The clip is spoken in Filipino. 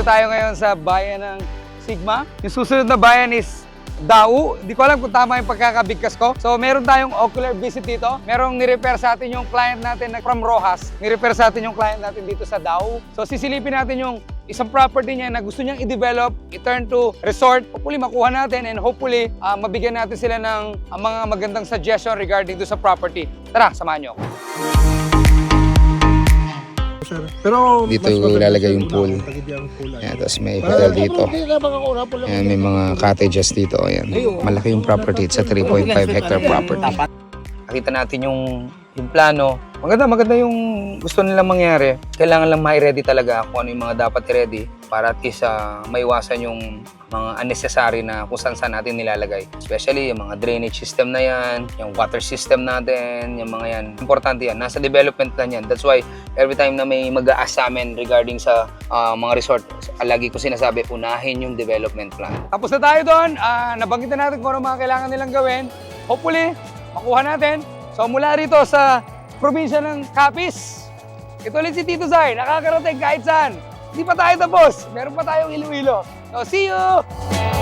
Nandito tayo ngayon sa bayan ng Sigma. Yung susunod na bayan is Dau. Hindi ko alam kung tama yung pagkakabigkas ko. So, meron tayong ocular visit dito. Merong nirepair sa atin yung client natin from Rojas. Nirepair sa atin yung client natin dito sa Dau. So, sisilipin natin yung isang property niya na gusto niyang i-develop, i-turn to resort. Hopefully, makuha natin and hopefully, mabigyan natin sila ng mga magandang suggestion regarding do sa property. Tara, samahan niyo ako. Pero Dito ilalagay yung pool. Ayan, tapos may hotel dito. Ayan, may mga cottages dito. Ayan. Malaki yung property. It's a 3.5 hectare property. Nakita natin yung plano. Maganda yung gusto nilang mangyari. Kailangan lang ma-ready talaga kung ano yung mga dapat i-ready para at least maiwasan yung mga unnecessary na kung saan natin nilalagay. Especially yung mga drainage system na yan, yung water system natin, yung mga yan. Importante yan. Nasa development plan yan. That's why every time na may mag-a-ask sa amin regarding sa mga resort, lagi ko sinasabi, unahin yung development plan. Tapos na tayo doon. Nabanggit na natin kung ano mga kailangan nilang gawin. Hopefully, makuha natin. So mula rito sa probinsya ng Capiz, ito ulit si Tito Zay, nakakarating kahit saan. Hindi pa tayo tapos. Meron pa tayong Iloilo. So see you!